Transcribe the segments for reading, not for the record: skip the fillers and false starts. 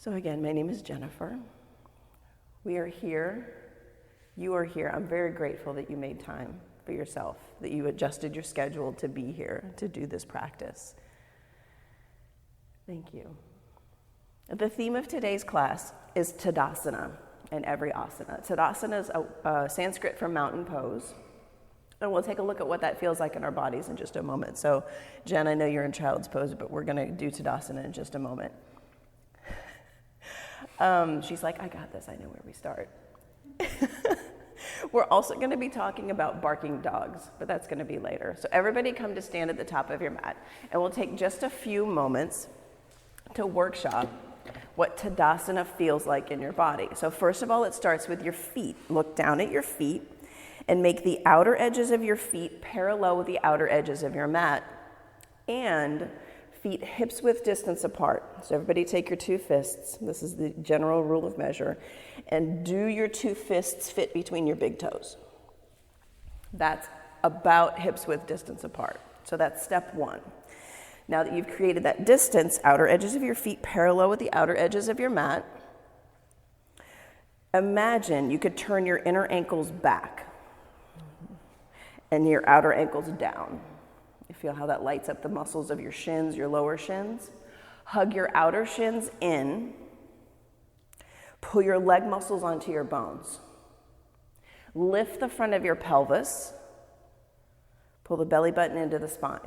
So again, my name is Jennifer. We are here. You are here. I'm very grateful that you made time for yourself, that you adjusted your schedule to be here to do this practice. Thank you. The theme of today's class is Tadasana and every asana. Tadasana is a Sanskrit for mountain pose. And we'll take a look at what that feels like in our bodies in just a moment. So, Jen, I know you're in child's pose, but we're going to do Tadasana in just a moment. She's like, I got this. I know where we start. We're also going to be talking about barking dogs, but that's going to be later. So everybody come to stand at the top of your mat, and we'll take just a few moments to workshop what Tadasana feels like in your body. So first of all, it starts with your feet. Look down at your feet and make the outer edges of your feet parallel with the outer edges of your mat, and feet hips width distance apart. So everybody take your two fists. This is the general rule of measure. And do your two fists fit between your big toes. That's about hips width distance apart. So that's step one. Now that you've created that distance, outer edges of your feet parallel with the outer edges of your mat, imagine you could turn your inner ankles back and your outer ankles down. You feel how that lights up the muscles of your shins, your lower shins. Hug your outer shins in. Pull your leg muscles onto your bones. Lift the front of your pelvis. Pull the belly button into the spine.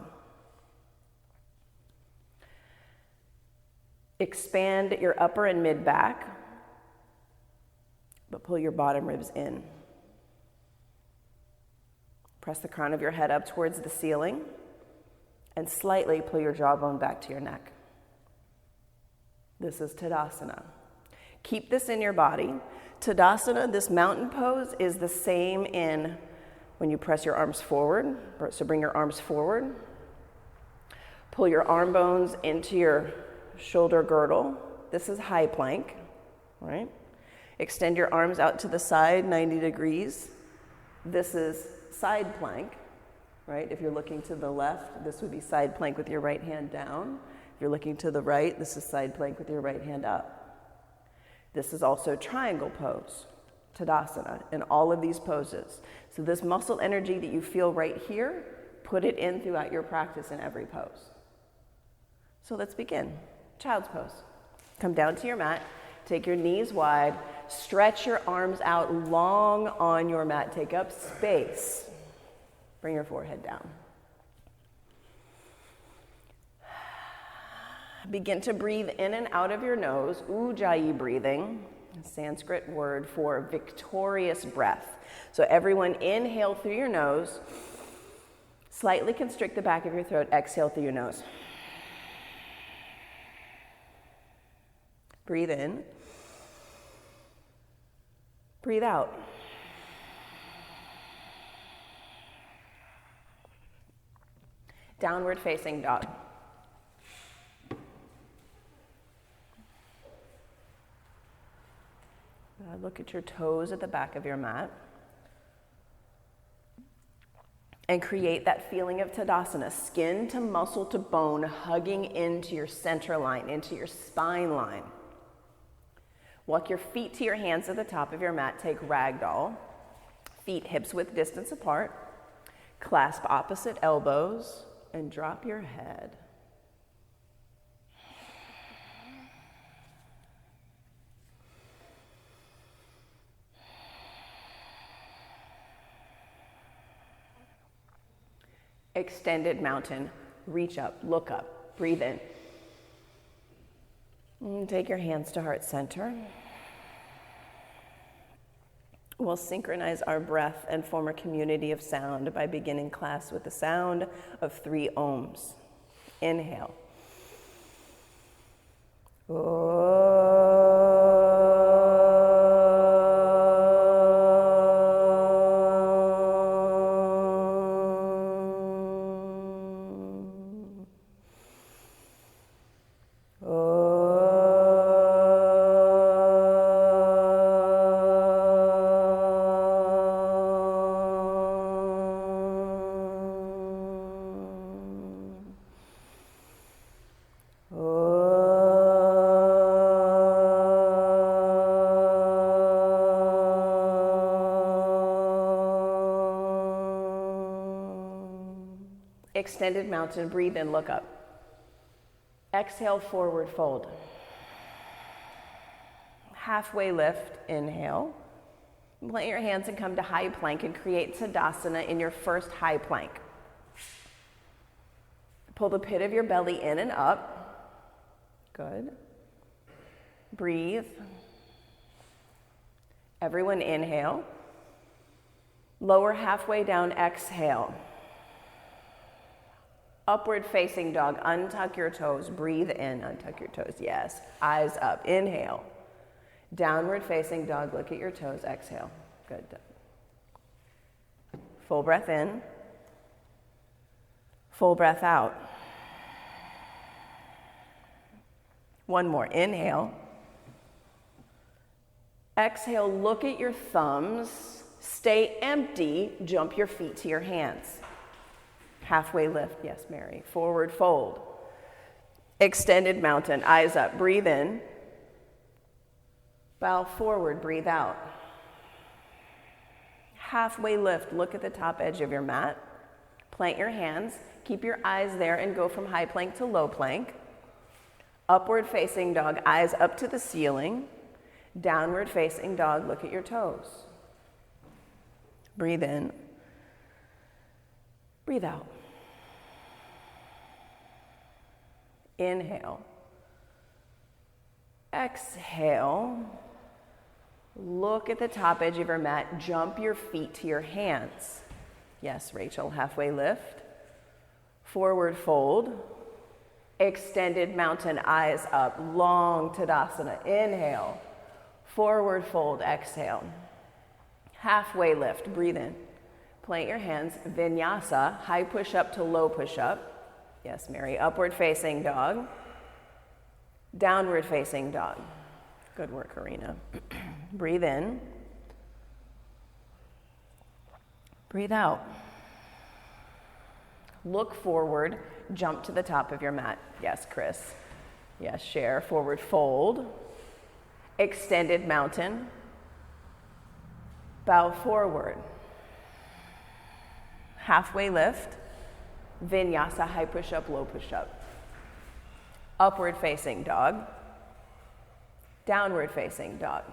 Expand your upper and mid back, but pull your bottom ribs in. Press the crown of your head up towards the ceiling and slightly pull your jawbone back to your neck. This is Tadasana. Keep this in your body. Tadasana, this mountain pose, is the same in when you press your arms forward. So bring your arms forward. Pull your arm bones into your shoulder girdle. This is high plank, right? Extend your arms out to the side, 90 degrees. This is side plank, right? If you're looking to the left, this would be side plank with your right hand down. If you're looking to the right, this is side plank with your right hand up. This is also triangle pose, Tadasana, in all of these poses. So this muscle energy that you feel right here, put it in throughout your practice in every pose. So let's begin. Child's pose. Come down to your mat, take your knees wide, stretch your arms out long on your mat, take up space. Bring your forehead down. Begin to breathe in and out of your nose, Ujjayi breathing, a Sanskrit word for victorious breath. So everyone inhale through your nose, slightly constrict the back of your throat, exhale through your nose. Breathe in. Breathe out. Downward facing dog. Look at your toes at the back of your mat. And create that feeling of Tadasana, skin to muscle to bone, hugging into your center line, into your spine line. Walk your feet to your hands at the top of your mat. Take ragdoll. Feet hips width distance apart. Clasp opposite elbows and drop your head. Extended mountain. Reach up, look up, breathe in. And take your hands to heart center. We'll synchronize our breath and form a community of sound by beginning class with the sound of 3 ohms. Inhale. Extended mountain, breathe in, look up. Exhale, forward fold. Halfway lift, inhale. Plant your hands and come to high plank and create Tadasana in your first high plank. Pull the pit of your belly in and up. Good. Breathe. Everyone inhale. Lower halfway down, exhale. Upward facing dog, untuck your toes, breathe in, untuck your toes, yes. Eyes up, inhale. Downward facing dog, look at your toes, exhale. Good. Full breath in. Full breath out. One more, inhale. Exhale, look at your thumbs. Stay empty, jump your feet to your hands. Halfway lift, yes, Mary. Forward fold. Extended mountain, eyes up, breathe in. Bow forward, breathe out. Halfway lift, look at the top edge of your mat. Plant your hands, keep your eyes there and go from high plank to low plank. Upward facing dog, eyes up to the ceiling. Downward facing dog, look at your toes. Breathe in. Breathe out. Inhale. Exhale. Look at the top edge of your mat. Jump your feet to your hands. Yes, Rachel, halfway lift. Forward fold. Extended mountain, eyes up. Long Tadasana. Inhale. Forward fold, exhale. Halfway lift, breathe in. Plant your hands, vinyasa, high push up to low push up. Yes, Mary, upward facing dog. Downward facing dog. Good work, Karina. Breathe in. Breathe out. Look forward, jump to the top of your mat. Yes, Chris. Yes, Cher, forward fold. Extended mountain. Bow forward. Halfway lift. Vinyasa, high push up, low push up. Upward facing dog. Downward facing dog.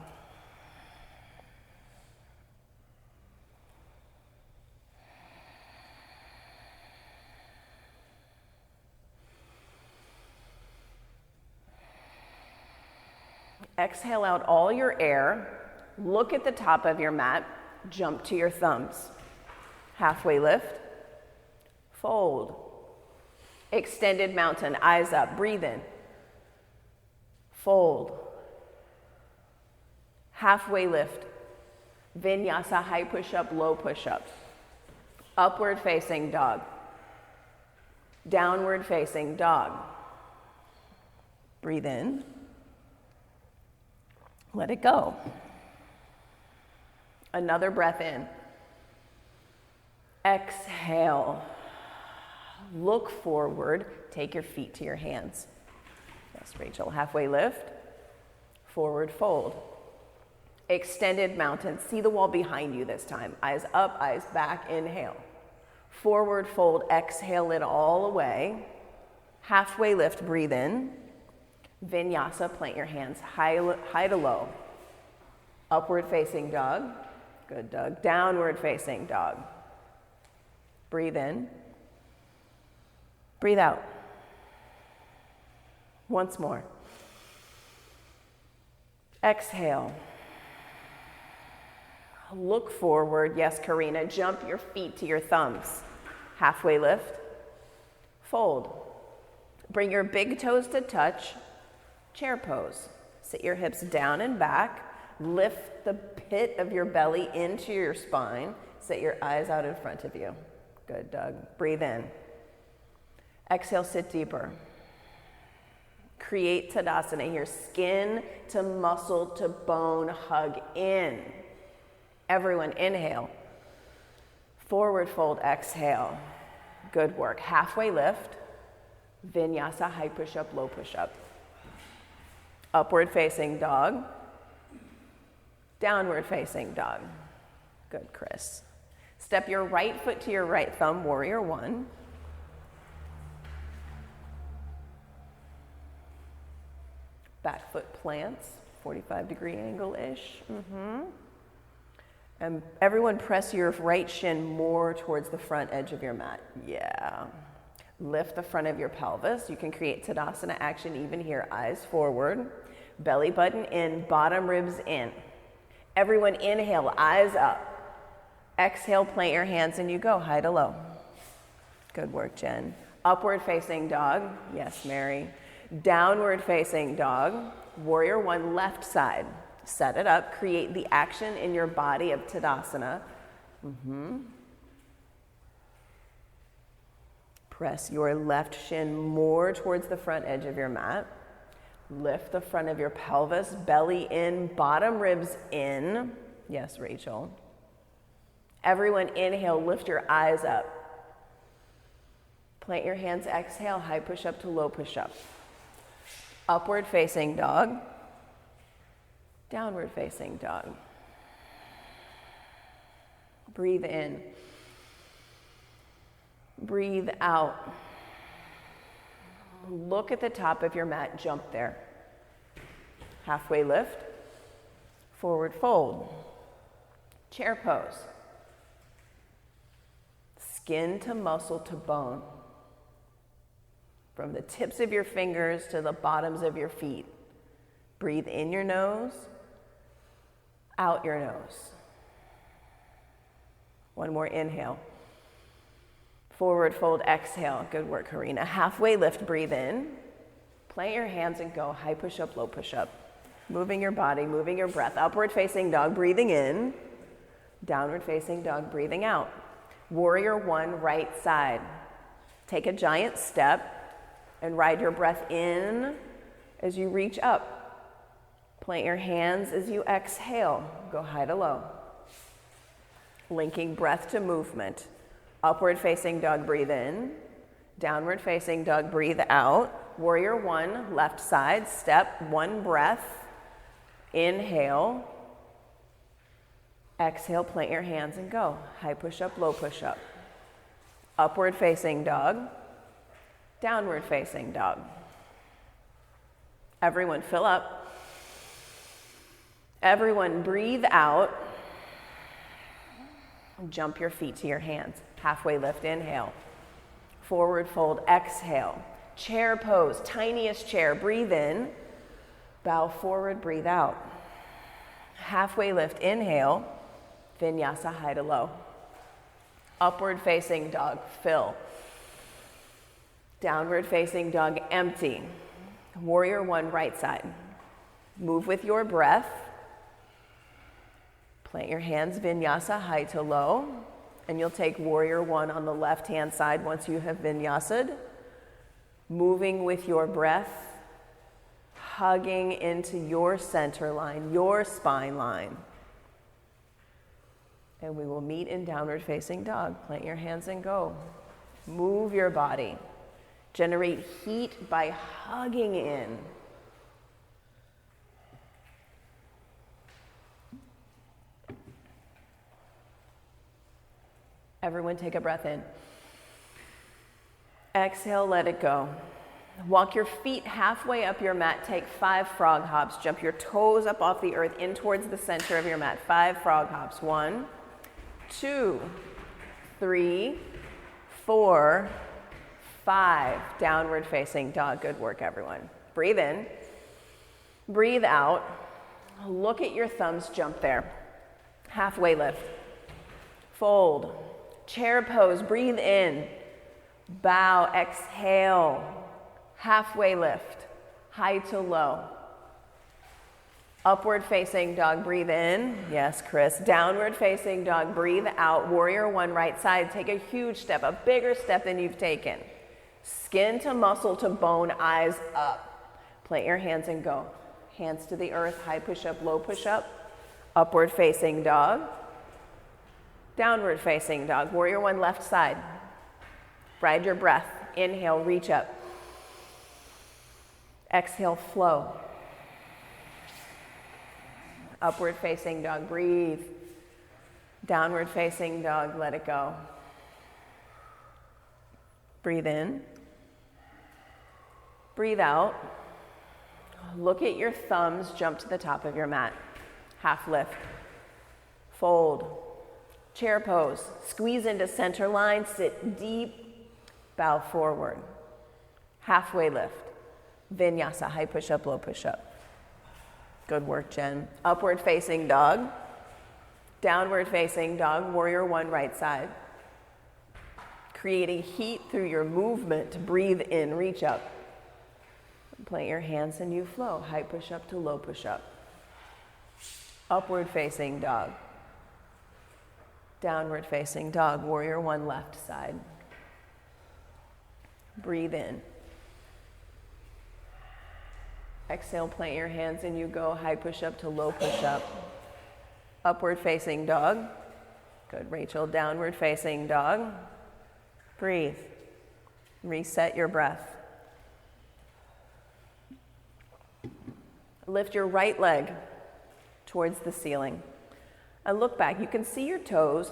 Exhale out all your air. Look at the top of your mat. Jump to your thumbs. Halfway lift. Fold. Extended mountain, eyes up, breathe in. Fold. Halfway lift. Vinyasa, high push up, low push up. Upward facing dog. Downward facing dog. Breathe in. Let it go. Another breath in. Exhale. Look forward. Take your feet to your hands. Yes, Rachel. Halfway lift. Forward fold. Extended mountain. See the wall behind you this time. Eyes up, eyes back. Inhale. Forward fold. Exhale it all away. Halfway lift. Breathe in. Vinyasa. Plant your hands high to low. Upward facing dog. Good, Doug. Downward facing dog. Breathe in. Breathe out. Once more. Exhale. Look forward. Yes, Karina. Jump your feet to your thumbs. Halfway lift. Fold. Bring your big toes to touch. Chair pose. Sit your hips down and back. Lift the pit of your belly into your spine. Set your eyes out in front of you. Good, Doug. Breathe in. Exhale, sit deeper. Create Tadasana here. Skin to muscle to bone hug in. Everyone, inhale. Forward fold, exhale. Good work. Halfway lift. Vinyasa, high push up, low push up. Upward facing dog. Downward facing dog. Good, Chris. Step your right foot to your right thumb, warrior one. Back foot plants, 45-degree angle-ish. And everyone press your right shin more towards the front edge of your mat. Yeah. Lift the front of your pelvis. You can create Tadasana action even here. Eyes forward, belly button in, bottom ribs in. Everyone inhale, eyes up. Exhale, plant your hands and you go high to low. Good work, Jen. Upward facing dog. Yes, Mary. Downward facing dog. Warrior one, left side. Set it up. Create the action in your body of Tadasana. Press your left shin more towards the front edge of your mat. Lift the front of your pelvis, belly in, bottom ribs in. Yes, Rachel. Everyone inhale, lift your eyes up. Plant your hands, exhale, high push up to low push up. Upward facing dog. Downward facing dog. Breathe in. Breathe out. Look at the top of your mat, jump there. Halfway lift. Forward fold. Chair pose. Skin to muscle to bone. From the tips of your fingers to the bottoms of your feet. Breathe in your nose, out your nose. One more inhale. Forward fold, exhale. Good work, Karina. Halfway lift, breathe in. Plant your hands and go. High push up, low push up. Moving your body, moving your breath. Upward facing dog, breathing in. Downward facing dog, breathing out. Warrior one, right side. Take a giant step and ride your breath in as you reach up. Plant your hands as you exhale. Go high to low. Linking breath to movement. Upward facing dog, breathe in. Downward facing dog, breathe out. Warrior one, left side, step, one breath. Inhale. Exhale, plant your hands and go. High push up, low push up. Upward facing dog. Downward facing dog. Everyone fill up. Everyone breathe out. Jump your feet to your hands. Halfway lift, inhale. Forward fold, exhale. Chair pose, tiniest chair. Breathe in. Bow forward, breathe out. Halfway lift, inhale. Vinyasa, high to low. Upward facing dog, fill. Downward facing dog, empty. Warrior one, right side. Move with your breath. Plant your hands, vinyasa, high to low. And you'll take warrior one on the left-hand side once you have vinyasad. Moving with your breath, hugging into your center line, your spine line. And we will meet in downward facing dog. Plant your hands and go. Move your body. Generate heat by hugging in. Everyone take a breath in. Exhale, let it go. Walk your feet halfway up your mat. Take 5 frog hops. Jump your toes up off the earth in towards the center of your mat. 5 frog hops. 1, 2, 3, 4, 5. Downward facing dog. Good work, everyone. Breathe in. Breathe out. Look at your thumbs. Jump there. Halfway lift. Fold. Chair pose. Breathe in. Bow. Exhale. Halfway lift. High to low. Upward facing dog. Breathe in. Yes, Chris. Downward facing dog. Breathe out. Warrior one, right side. Take a huge step, a bigger step than you've taken. Skin to muscle to bone, eyes up. Plant your hands and go. Hands to the earth. High push up, low push up. Upward facing dog. Downward facing dog. Warrior one, left side. Ride your breath. Inhale, reach up. Exhale, flow. Upward facing dog, breathe. Downward facing dog, let it go. Breathe in. Breathe out. Look at your thumbs, jump to the top of your mat. Half lift. Fold. Chair pose. Squeeze into center line, sit deep, bow forward. Halfway lift. Vinyasa, high push-up, low push-up. Good work, Jen. Upward facing dog. Downward facing dog, warrior one, right side. Creating heat through your movement. Breathe in, reach up. Plant your hands and you flow. High push-up to low push-up. Upward facing dog. Downward facing dog, warrior one, left side. Breathe in. Exhale, plant your hands and you go high push-up to low push-up. Upward facing dog. Good, Rachel. Downward facing dog. Breathe. Reset your breath. Lift your right leg towards the ceiling. And look back. You can see your toes.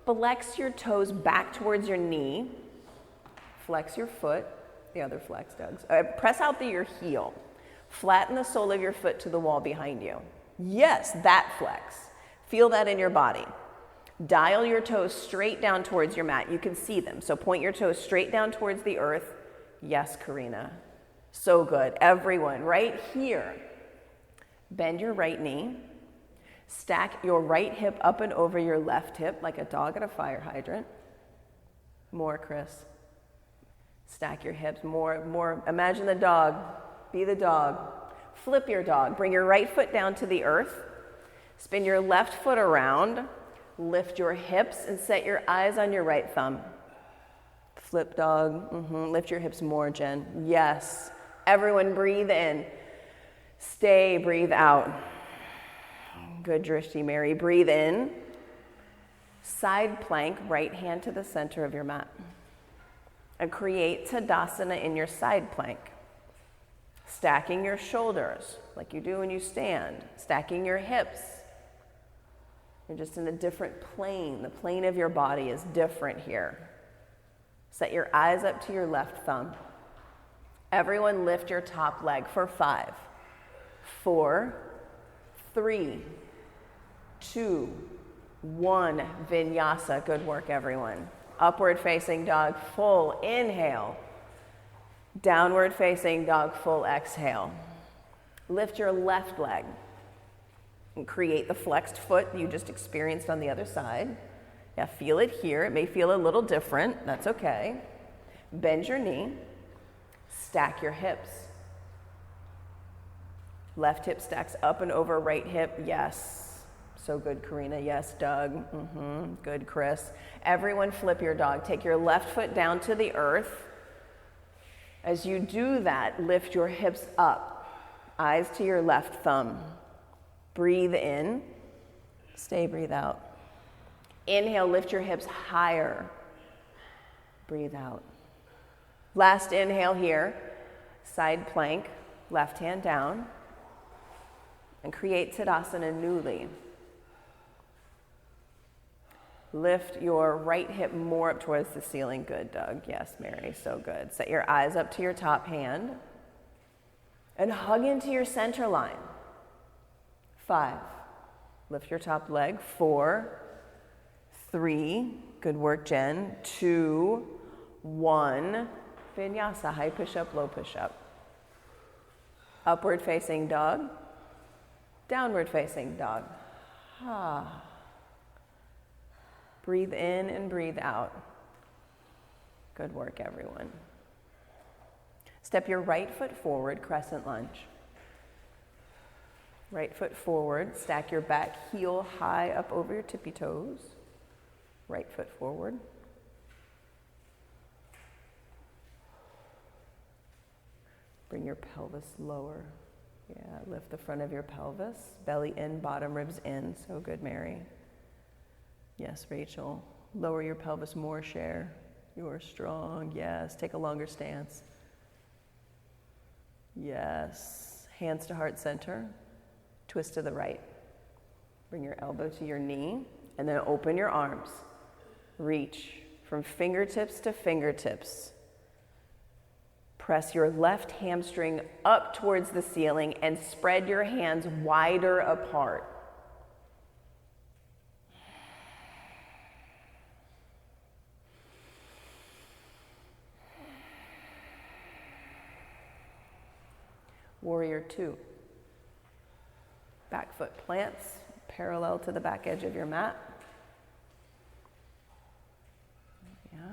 Flex your toes back towards your knee. Flex your foot. The other flex, Doug. Press out your heel. Flatten the sole of your foot to the wall behind you. Yes, that flex. Feel that in your body. Dial your toes straight down towards your mat. You can see them. So point your toes straight down towards the earth. Yes, Karina. So good. Everyone, right here. Bend your right knee. Stack your right hip up and over your left hip like a dog at a fire hydrant. More, Chris. Stack your hips. More. Imagine the dog. Be the dog. Flip your dog. Bring your right foot down to the earth. Spin your left foot around. Lift your hips and set your eyes on your right thumb. Flip dog. Lift your hips more, Jen. Yes. Everyone breathe in. Stay, breathe out. Good, Drishti Mary. Breathe in. Side plank, right hand to the center of your mat. And create Tadasana in your side plank. Stacking your shoulders like you do when you stand. Stacking your hips. You're just in a different plane. The plane of your body is different here. Set your eyes up to your left thumb. Everyone lift your top leg for 5, 4, 3, 2, 1. Vinyasa. Good work, everyone. Upward facing dog, full inhale. Downward facing dog, full exhale. Lift your left leg and create the flexed foot you just experienced on the other side. Yeah, feel it here. It may feel a little different. That's okay. Bend your knee. Stack your hips. Left hip stacks up and over right hip. Yes. So good, Karina. Yes, Doug. Good, Chris. Everyone flip your dog. Take your left foot down to the earth. As you do that, lift your hips up. Eyes to your left thumb. Breathe in. Stay, breathe out. Inhale, lift your hips higher. Breathe out. Last inhale here. Side plank, left hand down. And create Tadasana newly. Lift your right hip more up towards the ceiling. Good, Doug. Yes, Mary. So good. Set your eyes up to your top hand. And hug into your center line. 5. Lift your top leg. 4, 3. Good work, Jen. 2, 1. Vinyasa. High push-up, low push-up. Upward facing dog. Downward facing dog. Breathe in and breathe out. Good work, everyone. Step your right foot forward, crescent lunge. Right foot forward, stack your back heel high up over your tippy toes. Right foot forward. Bring your pelvis lower. Yeah, lift the front of your pelvis. Belly in, bottom ribs in. So good, Mary. Yes, Rachel. Lower your pelvis more, Cher. You are strong. Yes. Take a longer stance. Yes. Hands to heart center. Twist to the right. Bring your elbow to your knee and then open your arms. Reach from fingertips to fingertips. Press your left hamstring up towards the ceiling and spread your hands wider apart. Warrior two. Back foot plants parallel to the back edge of your mat. Yeah.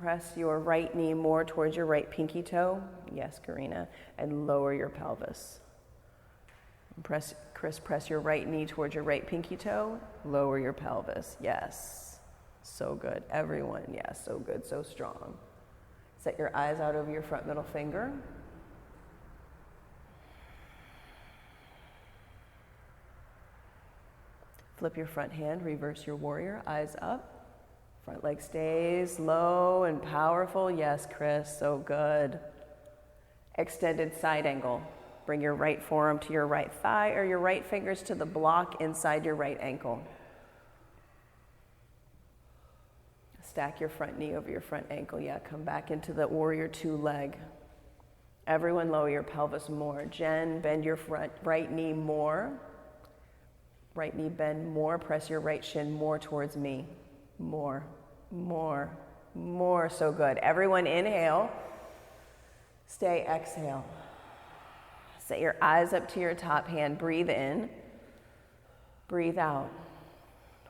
Press your right knee more towards your right pinky toe. Yes, Karina. And lower your pelvis. Press your right knee towards your right pinky toe. Lower your pelvis. Yes. So good. Everyone. Yes, so good. So strong. Set your eyes out over your front middle finger. Flip your front hand, reverse your warrior, eyes up. Front leg stays low and powerful. Yes, Chris, so good. Extended side angle. Bring your right forearm to your right thigh or your right fingers to the block inside your right ankle. Stack your front knee over your front ankle. Yeah, come back into the warrior two leg. Everyone lower your pelvis more. Jen, bend your right knee more. Right knee bend more. Press your right shin more towards me. More, more, more. So good. Everyone inhale. Stay, exhale. Set your eyes up to your top hand. Breathe in. Breathe out.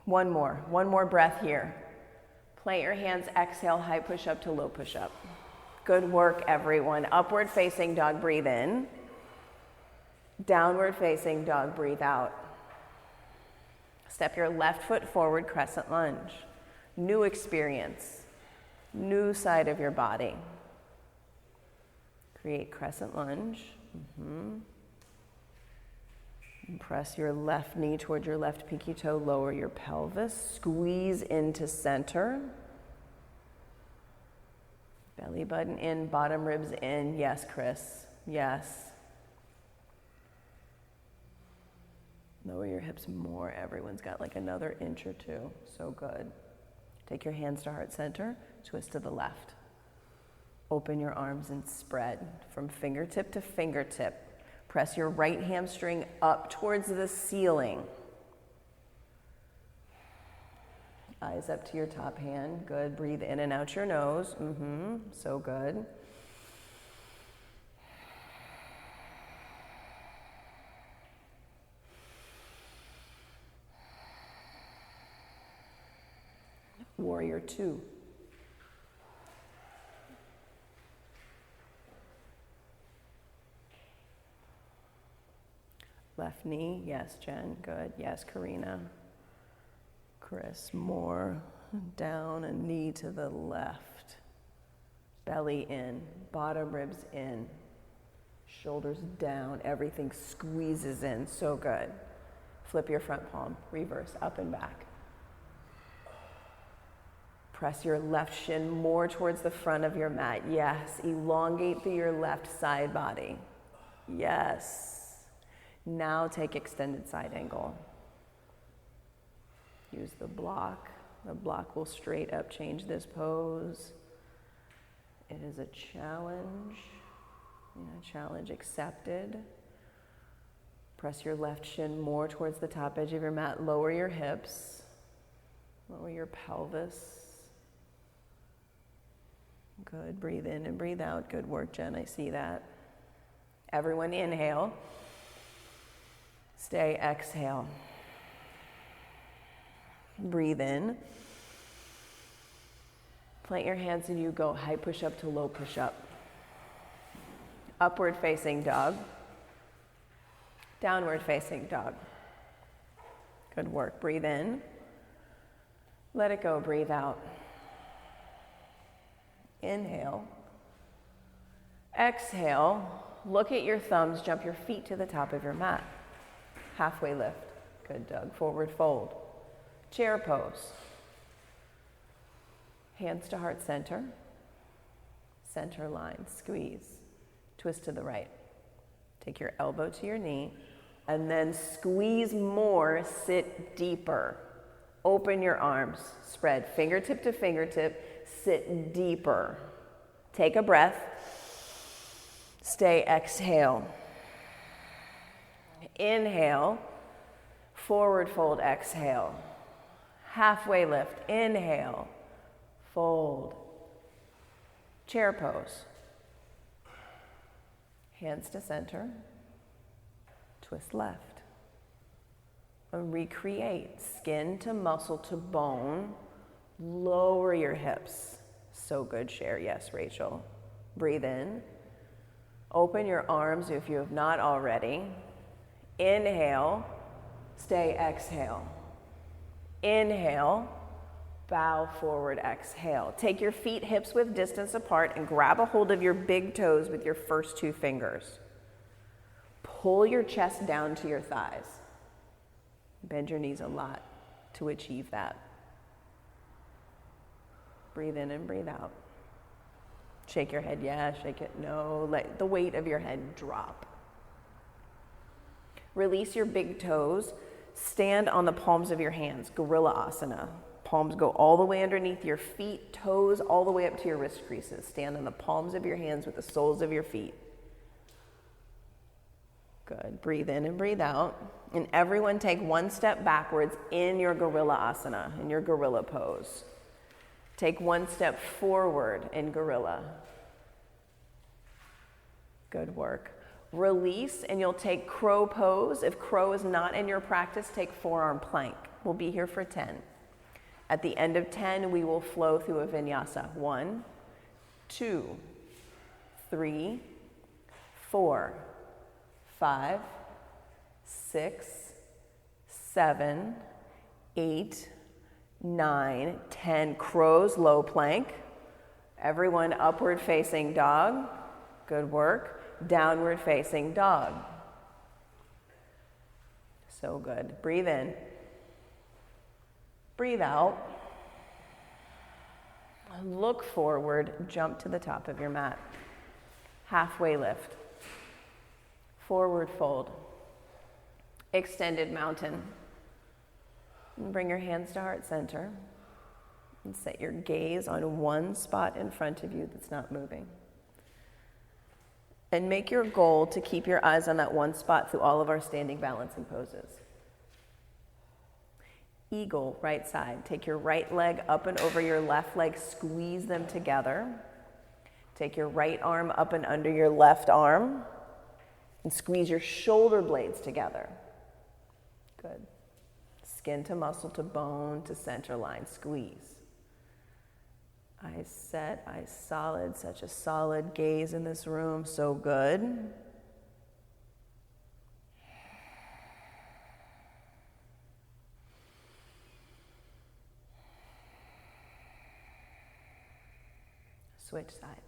One more breath here. Plant your hands, exhale, high push up to low push up. Good work, everyone. Upward facing dog, breathe in. Downward facing dog, breathe out. Step your left foot forward, crescent lunge. New experience, new side of your body. Create crescent lunge. Press your left knee toward your left pinky toe, lower your pelvis, squeeze into center. Belly button in, bottom ribs in. Yes, Chris, yes. Lower your hips more. Everyone's got like another inch or two. So good. Take your hands to heart center, twist to the left. Open your arms and spread from fingertip to fingertip. Press your right hamstring up towards the ceiling. Eyes up to your top hand. Good. Breathe in and out your nose. So good. Warrior two. Left knee, yes, Jen, good. Yes, Karina. Chris, more. Down, a knee to the left. Belly in, bottom ribs in. Shoulders down, everything squeezes in, so good. Flip your front palm, reverse, up and back. Press your left shin more towards the front of your mat. Yes, elongate through your left side body. Yes. Now take extended side angle. Use the block. The block will straight up change this pose. It is a challenge. Challenge accepted. Press your left shin more towards the top edge of your mat. Lower your hips. Lower your pelvis. Good. Breathe in and breathe out. Good work, Jen. I see that. Everyone inhale. Stay, exhale. Breathe in. Plant your hands and you go high push up to low push up. Upward facing dog. Downward facing dog. Good work. Breathe in. Let it go. Breathe out. Inhale. Exhale. Look at your thumbs. Jump your feet to the top of your mat. Halfway lift. Good, Doug. Forward fold. Chair pose. Hands to heart center. Center line. Squeeze. Twist to the right. Take your elbow to your knee. And then squeeze more. Sit deeper. Open your arms. Spread fingertip to fingertip. sit deeper. Take a breath. Stay, exhale. Inhale, forward fold, exhale. Halfway lift, inhale, fold. Chair pose. Hands to center, twist left. And recreate, skin to muscle to bone. Lower your hips. So good, Cher. Yes, Rachel. Breathe in. Open your arms if you have not already. Inhale, stay, exhale. Inhale, bow forward, exhale. Take your feet hips width distance apart and grab a hold of your big toes with your first two fingers. Pull your chest down to your thighs. Bend your knees a lot to achieve that. Breathe in and breathe out. Shake your head, yeah, shake it, no. Let the weight of your head drop. Release your big toes. Stand on the palms of your hands, Gorilla Asana. Palms go all the way underneath your feet, toes all the way up to your wrist creases. Stand on the palms of your hands with the soles of your feet. Good. Breathe in and breathe out. And everyone take one step backwards in your Gorilla Asana, in your Gorilla Pose. Take one step forward in Gorilla. Good work. Release and you'll take Crow Pose. If Crow is not in your practice, take forearm plank. We'll be here for 10. At the end of 10, we will flow through a vinyasa. 1, 2, 3, 4, 5, 6, 7, 8, 9, 10. Crows, low plank. Everyone upward facing dog. Good work. Downward facing dog. So good. Breathe in. Breathe out. Look forward. Jump to the top of your mat. Halfway lift. Forward fold. Extended mountain. And bring your hands to heart center. And set your gaze on one spot in front of you that's not moving. And make your goal to keep your eyes on that one spot through all of our standing balancing poses. Eagle, right side. Take your right leg up and over your left leg. Squeeze them together. Take your right arm up and under your left arm. And squeeze your shoulder blades together. Good. Skin to muscle to bone to center line. Squeeze. Eyes set, eyes solid, such a solid gaze in this room, so good. Switch sides.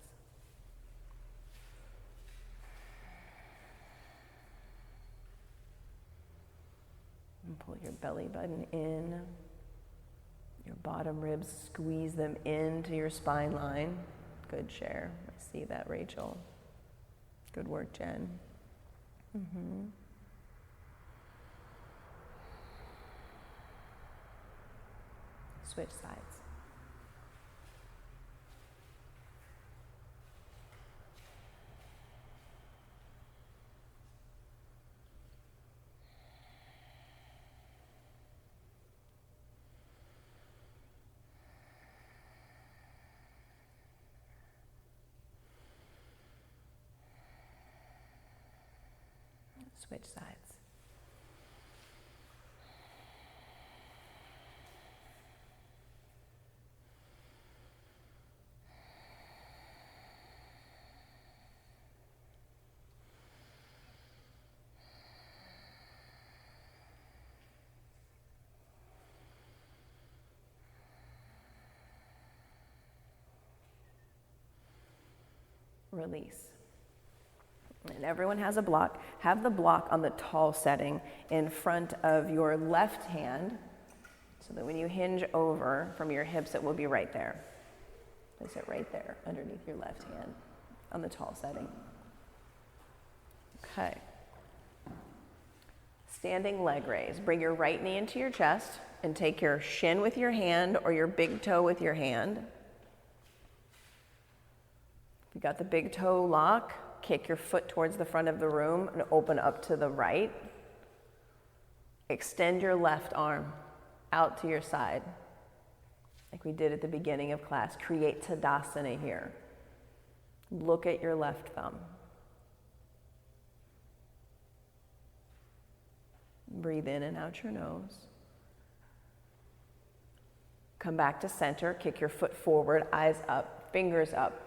And pull your belly button in. Your bottom ribs, squeeze them into your spine line. Good, Cher. I see that, Rachel. Good work, Jen. Switch sides. Switch sides. Release. And everyone has a block. Have the block on the tall setting in front of your left hand so that when you hinge over from your hips, it will be right there. Place it right there underneath your left hand on the tall setting. Okay. Standing leg raise. Bring your right knee into your chest and take your shin with your hand or your big toe with your hand. got the big toe lock. Kick your foot towards the front of the room and open up to the right. Extend your left arm out to your side, like we did at the beginning of class. Create Tadasana here. Look at your left thumb. Breathe in and out your nose. Come back to center. Kick your foot forward, eyes up, fingers up.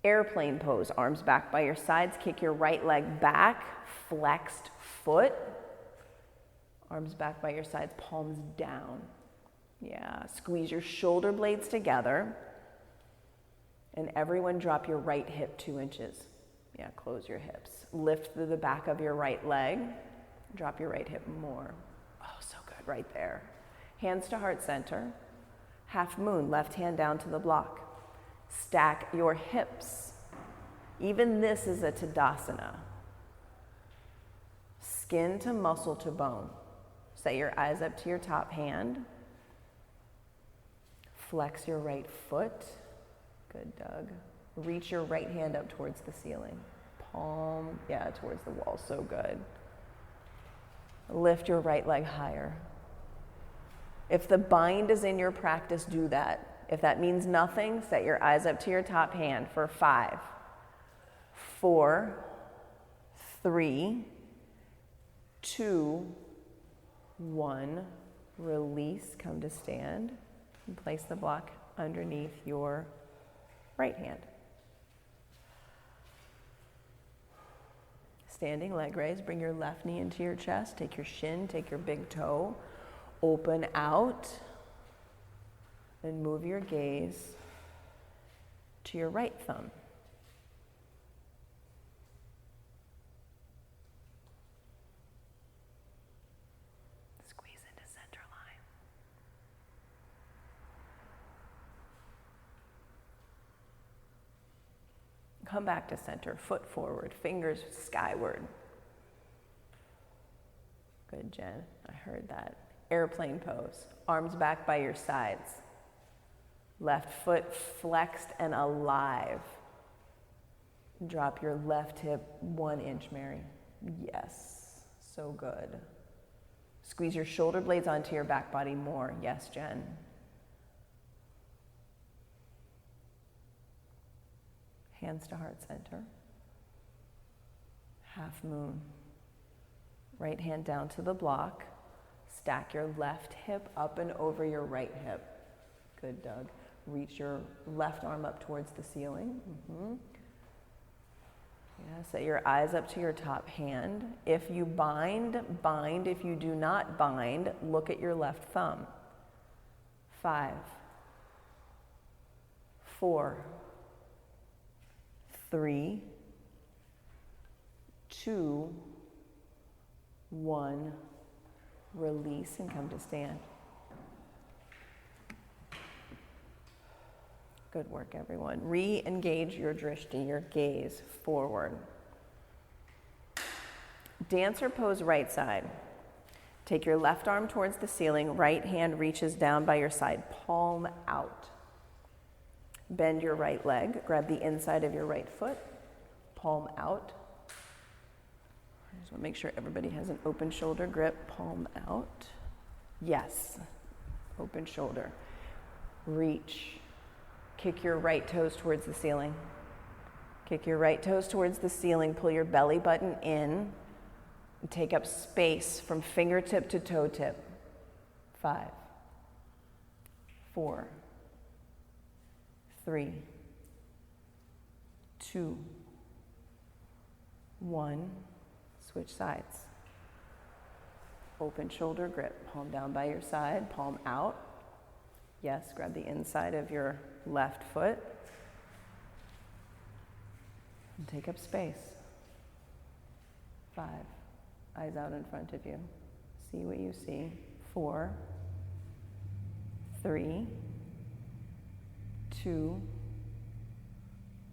Airplane pose, arms back by your sides. Kick your right leg back, flexed foot. Arms back by your sides, palms down. Yeah, squeeze your shoulder blades together. And everyone drop your right hip 2 inches. Yeah, close your hips. Lift through the back of your right leg. Drop your right hip more. Oh, so good, right there. Hands to heart center. Half moon, left hand down to the block. Stack your hips. Even this is a Tadasana. Skin to muscle to bone. Set your eyes up to your top hand. Flex your right foot. Good, Doug. Reach your right hand up towards the ceiling. Palm, yeah, towards the wall. So good. Lift your right leg higher. If the bind is in your practice, do that. If that means nothing, set your eyes up to your top hand for 5, 4, 3, 2, 1. Release, come to stand, and place the block underneath your right hand. Standing leg raise, bring your left knee into your chest, take your shin, take your big toe, open out, and move your gaze to your right thumb. Squeeze into center line. Come back to center, foot forward, fingers skyward. Good, Jen, I heard that. Airplane pose, arms back by your sides. Left foot flexed and alive. Drop your left hip 1 inch, Mary. Yes, so good. Squeeze your shoulder blades onto your back body more. Yes, Jen. Hands to heart center. Half moon. Right hand down to the block. Stack your left hip up and over your right hip. Good, Doug. Reach your left arm up towards the ceiling. Yeah, set your eyes up to your top hand. If you bind, bind. If you do not bind, look at your left thumb. 5, 4, 3, 2, 1. Release and come to stand. Good work, everyone. Re-engage your drishti, your gaze forward. Dancer pose right side. Take your left arm towards the ceiling. Right hand reaches down by your side. Palm out. Bend your right leg. Grab the inside of your right foot. Palm out. I just want to make sure everybody has an open shoulder grip. Palm out. Yes. Open shoulder. Reach. Kick your right toes towards the ceiling. Kick your right toes towards the ceiling. Pull your belly button in. And take up space from fingertip to toe tip. 5, 4, 3, 2, 1. Switch sides. Open shoulder grip. Palm down by your side, palm out. Yes, grab the inside of your left foot. And take up space. 5. Eyes out in front of you. See what you see. 4, 3, 2,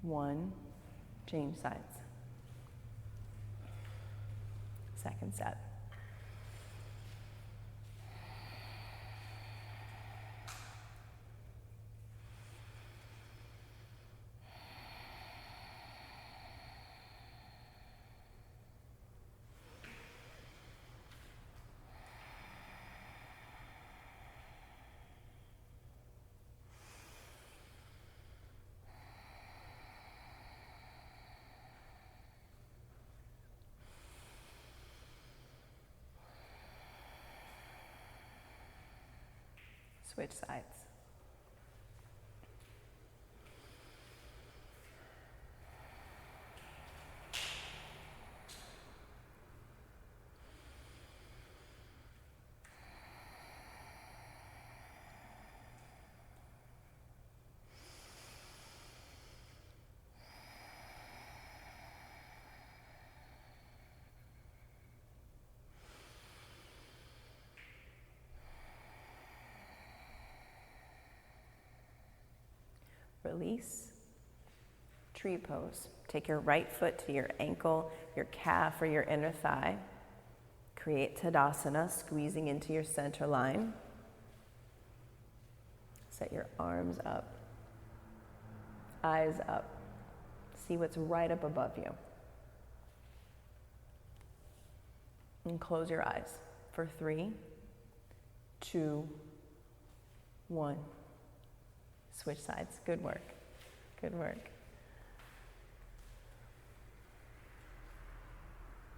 1. Change sides. Second set. Switch sides. Release. Tree pose. Take your right foot to your ankle, your calf, or your inner thigh. Create Tadasana, squeezing into your center line. Set your arms up, eyes up. See what's right up above you. And close your eyes for 3, 2, 1. Switch sides. Good work. Good work.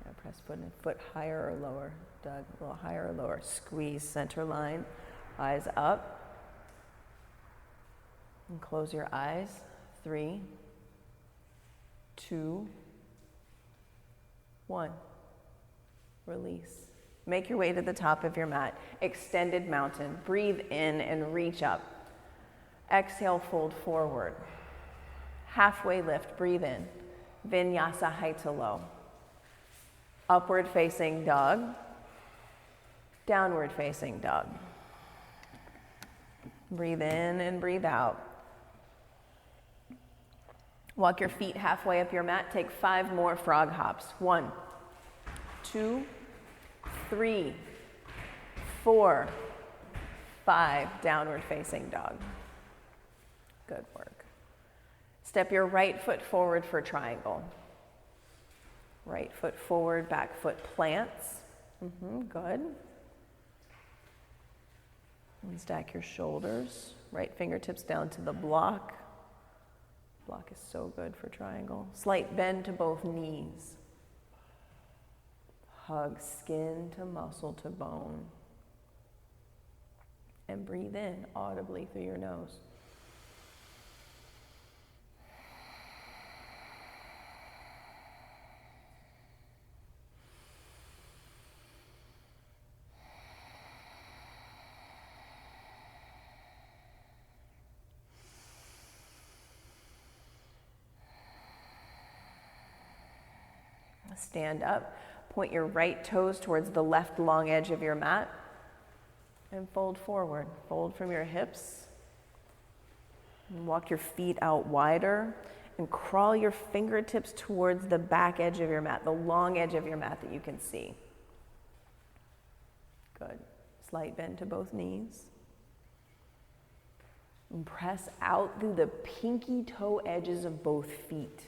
Now press foot higher or lower. Doug, a little higher or lower. Squeeze center line. Eyes up. And close your eyes. 3, 2, 1. Release. Make your way to the top of your mat. Extended mountain. Breathe in and reach up. Exhale, fold forward. Halfway lift, breathe in. Vinyasa, high to low. Upward facing dog. Downward facing dog. Breathe in and breathe out. Walk your feet halfway up your mat. Take 5 more frog hops. 1, 2, 3, 4, 5. Downward facing dog. Good work. Step your right foot forward for triangle. Right foot forward, back foot plants. Good. And stack your shoulders. Right fingertips down to the block. Block is so good for triangle. Slight bend to both knees. Hug skin to muscle to bone. And breathe in audibly through your nose. Stand up, point your right toes towards the left long edge of your mat, and fold forward. Fold from your hips, and walk your feet out wider, and crawl your fingertips towards the back edge of your mat, the long edge of your mat that you can see. Good. Slight bend to both knees. And press out through the pinky toe edges of both feet.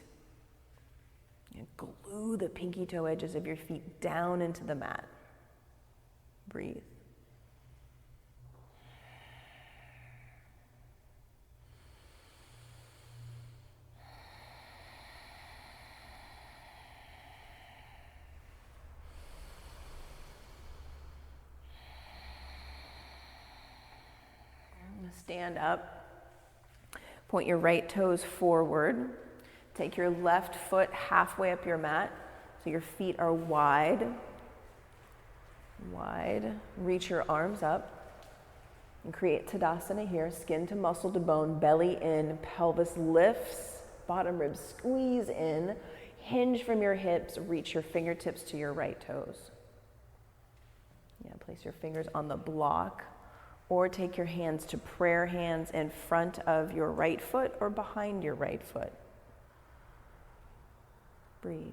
And glue the pinky toe edges of your feet down into the mat. Breathe. Stand up. Point your right toes forward. Take your left foot halfway up your mat, so your feet are wide. Wide. Reach your arms up and create Tadasana here. Skin to muscle to bone, belly in, pelvis lifts, bottom ribs squeeze in, hinge from your hips, reach your fingertips to your right toes. Yeah, place your fingers on the block, or take your hands to prayer hands in front of your right foot or behind your right foot. Breathe.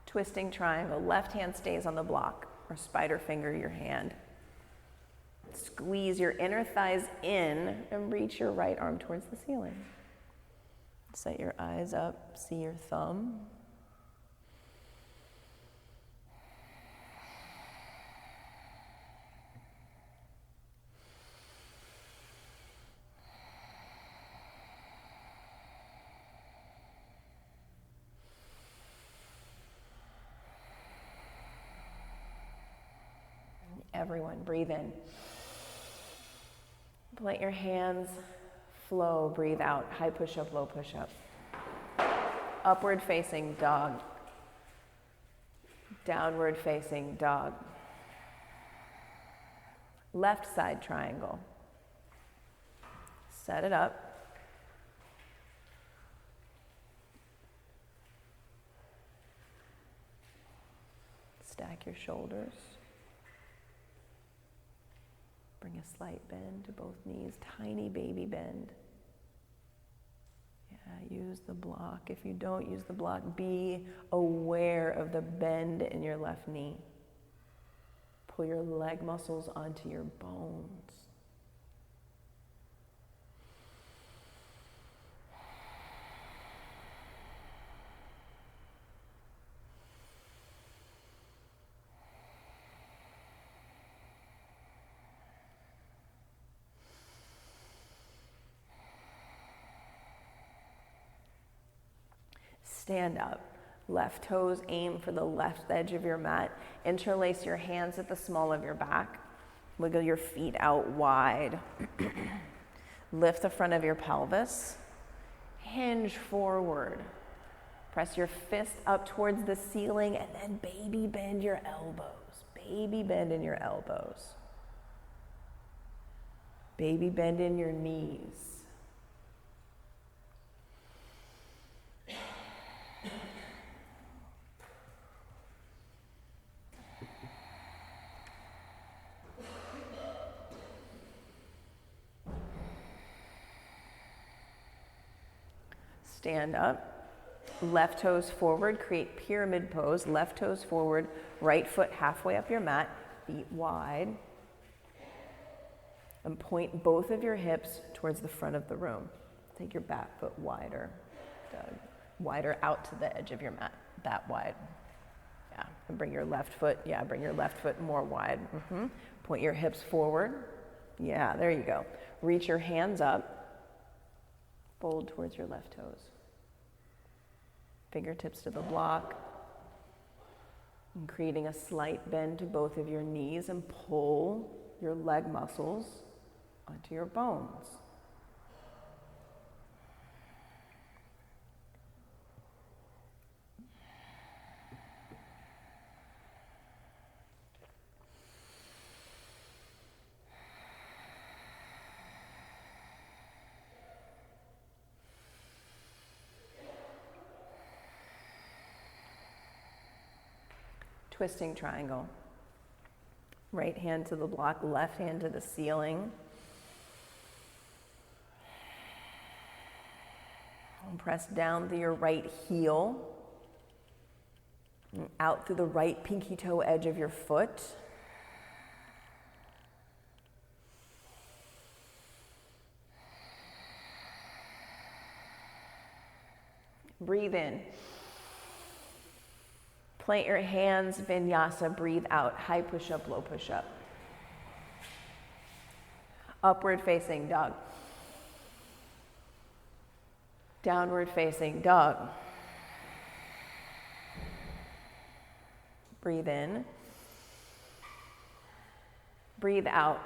Twisting triangle. Left hand stays on the block, or spider finger your hand. Squeeze your inner thighs in and reach your right arm towards the ceiling. Set your eyes up, see your thumb. everyone. Breathe in. Let your hands flow. Breathe out. High push-up, low push-up. Upward facing dog. Downward facing dog. Left side triangle. Set it up. Stack your shoulders. Bring a slight bend to both knees, tiny baby bend. Yeah, use the block. If you don't use the block, be aware of the bend in your left knee. Pull your leg muscles onto your bones. Stand up. Left toes aim for the left edge of your mat. Interlace your hands at the small of your back. Wiggle your feet out wide. Lift the front of your pelvis. Hinge forward. Press your fist up towards the ceiling and then baby bend your elbows. Baby bend in your elbows. Baby bend in your knees. Stand up, left toes forward, create pyramid pose, left toes forward, right foot halfway up your mat, feet wide, and point both of your hips towards the front of the room. Take your back foot wider, wider out to the edge of your mat, that wide. Yeah, and bring your left foot more wide. Point your hips forward. Yeah, there you go. Reach your hands up. Fold towards your left toes. Fingertips to the block. And creating a slight bend to both of your knees and pull your leg muscles onto your bones. Twisting triangle. Right hand to the block, left hand to the ceiling. And press down through your right heel. And out through the right pinky toe edge of your foot. Breathe in. Plant your hands, vinyasa, breathe out. High push-up, low push-up. Upward facing dog. Downward facing dog. Breathe in. Breathe out.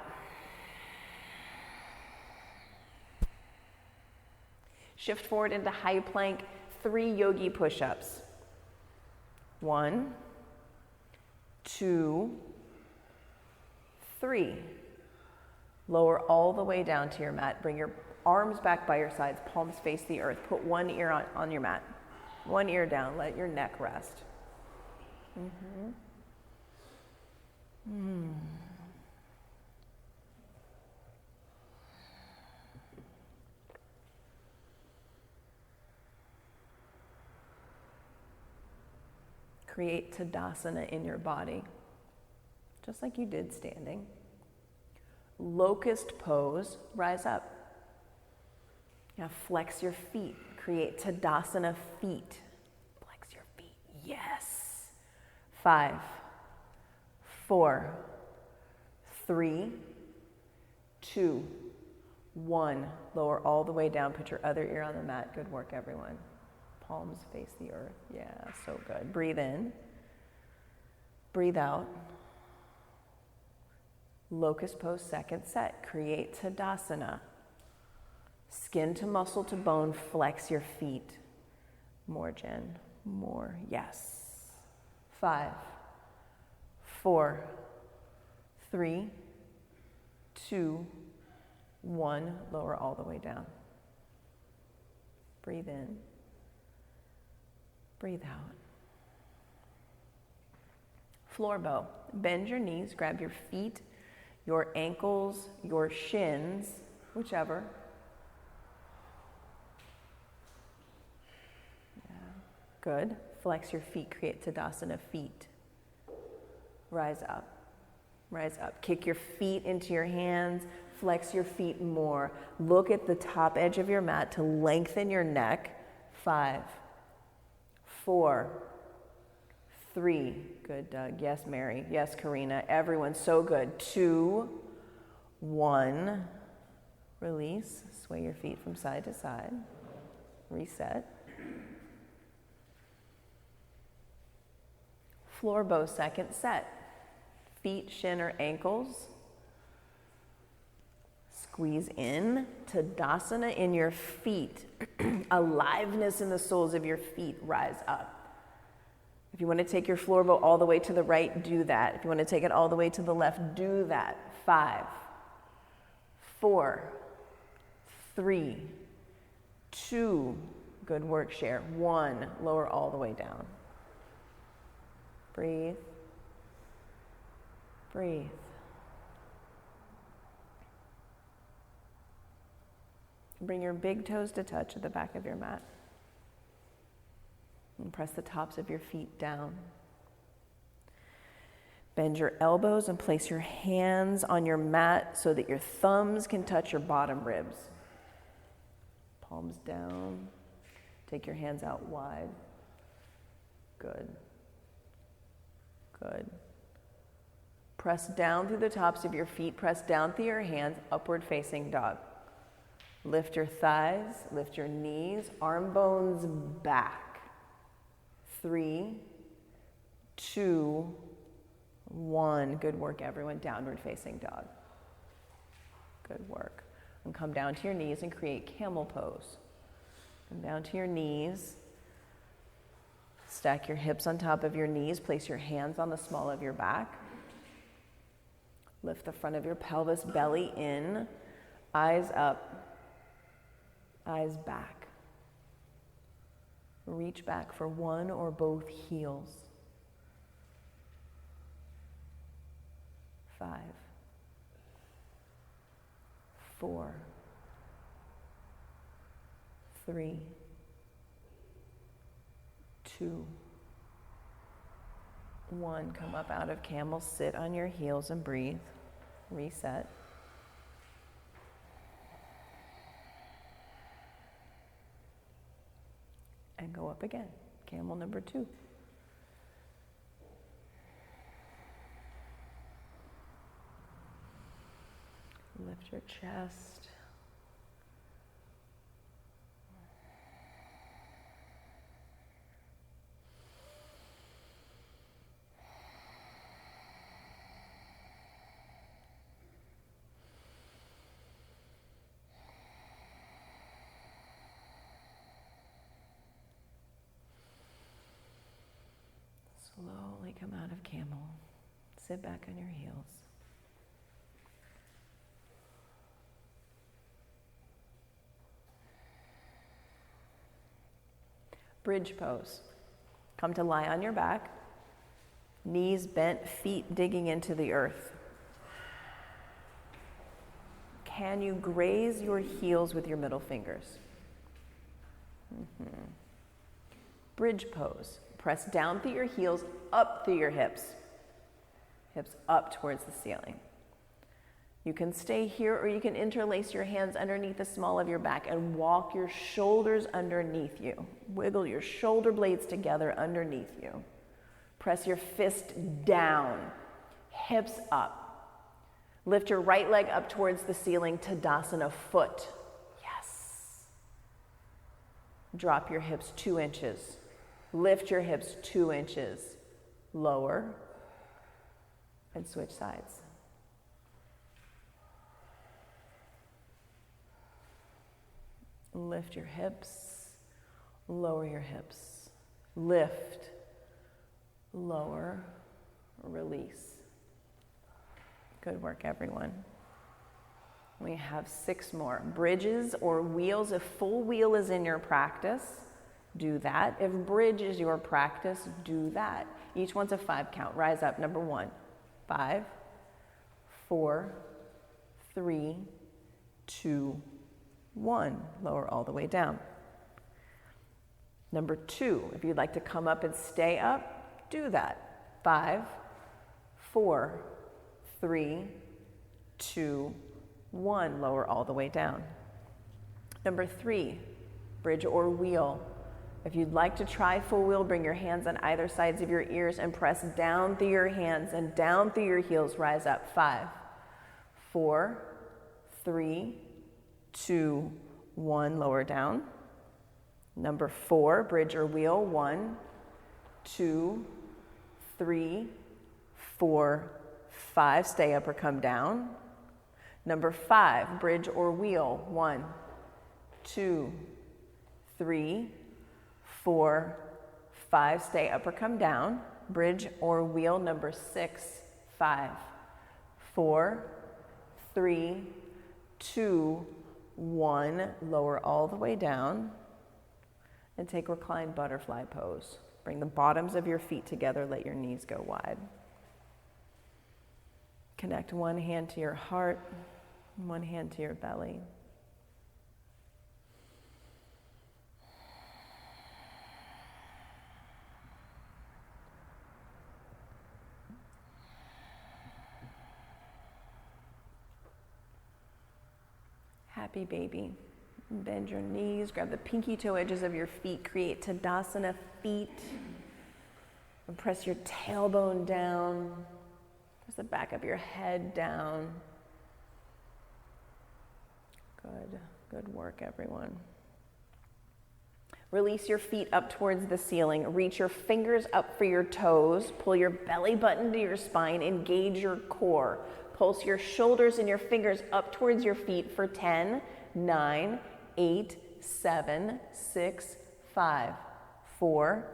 Shift forward into high plank, 3 yogi push-ups. 1, 2, 3. Lower all the way down to your mat. Bring your arms back by your sides, palms face the earth. Put one ear on your mat. One ear down, let your neck rest. Create Tadasana in your body, just like you did standing. Locust pose, rise up. Now flex your feet. Create Tadasana feet. Flex your feet, yes. 5, 4, 3, 2, 1. Lower all the way down, put your other ear on the mat. Good work, everyone. Palms face the earth. Yeah, so good. Breathe in. Breathe out. Locust pose, second set. Create Tadasana. Skin to muscle to bone, flex your feet. More, Jen, more, yes. 5, 4, 3, 2, 1. Lower all the way down. Breathe in. Breathe out. Floor bow. Bend your knees, grab your feet, your ankles, your shins, whichever. Yeah. Good. Flex your feet, create Tadasana feet. Rise up. Rise up. Kick your feet into your hands. Flex your feet more. Look at the top edge of your mat to lengthen your neck. 5, 4, 3. Good, Doug. Yes, Mary. Yes, Karina. Everyone, so good. 2, 1. Release. Sway your feet from side to side. Reset. Floor bow, second set. Feet, shin, or ankles. Squeeze in. Tadasana in your feet. Aliveness in the soles of your feet. Rise up. If you want to take your floor bow all the way to the right, do that. If you want to take it all the way to the left, do that. 5, 4, 3, 2. Good work, share. 1. Lower all the way down. Breathe. Breathe. Bring your big toes to touch at the back of your mat. And press the tops of your feet down. Bend your elbows and place your hands on your mat so that your thumbs can touch your bottom ribs. Palms down. Take your hands out wide. Good. Good. Press down through the tops of your feet. Press down through your hands, upward facing dog. Lift your thighs, lift your knees, arm bones back. 3, 2, 1. Good work, everyone. Downward facing dog. Good work. And come down to your knees and create Camel Pose. Come down to your knees. Stack your hips on top of your knees. Place your hands on the small of your back. Lift the front of your pelvis, belly in, eyes up, eyes back. Reach back for one or both heels. 5, 4, 3, 2, 1. Come up out of camel, sit on your heels and breathe. Reset. And go up again. Camel number 2. Lift your chest. Slowly come out of camel. Sit back on your heels. Bridge pose. Come to lie on your back. Knees bent, feet digging into the earth. Can you graze your heels with your middle fingers? Bridge pose. Press down through your heels, up through your hips. Hips up towards the ceiling. You can stay here or you can interlace your hands underneath the small of your back and walk your shoulders underneath you. Wiggle your shoulder blades together underneath you. Press your fist down, hips up. Lift your right leg up towards the ceiling, Tadasana foot. Yes. Drop your hips 2 inches. Lift your hips 2 inches. Lower. And switch sides. Lift your hips, lower your hips. Lift, lower, release. Good work, everyone. We have 6 more. Bridges or wheels. If full wheel is in your practice, do that. If bridge is your practice, do that. Each one's a 5 count. Rise up. Number 1. 5, 4, 3, 2, 1. Lower all the way down. Number 2, if you'd like to come up and stay up, do that. 5, 4, 3, 2, 1. Lower all the way down. Number 3, bridge or wheel. If you'd like to try full wheel, bring your hands on either sides of your ears and press down through your hands and down through your heels. Rise up. 5, 4, 3, 2, 1. Lower down. Number 4, bridge or wheel. 1, 2, 3, 4, 5. Stay up or come down. Number 5, bridge or wheel. 1, 2, 3, 4, 5. Stay up or come down. Bridge or wheel. Number 6, 5, 4, 3, 2, 1. Lower all the way down. And take reclined butterfly pose. Bring the bottoms of your feet together. Let your knees go wide. Connect one hand to your heart, one hand to your belly. Happy baby. Bend your knees, grab the pinky toe edges of your feet, create Tadasana feet, and press your tailbone down, press the back of your head down. Good work, everyone. Release your feet up towards the ceiling. Reach your fingers up for your toes. Pull your belly button to your spine. Engage your core. Pulse your shoulders and your fingers up towards your feet for 10, 9, 8, 7, 6, 5, 4,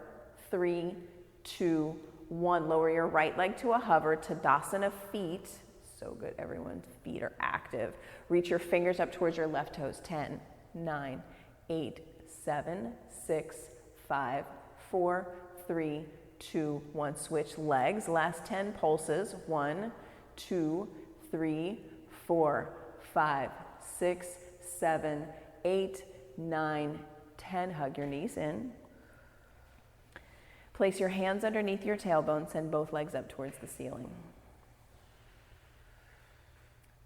3, 2, 1. Lower your right leg to a hover. Tadasana feet. So good, everyone's feet are active. Reach your fingers up towards your left toes. 10, 9, 8, 7, 6, 5, 4, 3, 2, 1. Switch legs. Last 10 pulses. 1, 2, 3, 4, 5, 6, 7, 8, 9, 10. Hug your knees in. Place your hands underneath your tailbone. Send both legs up towards the ceiling.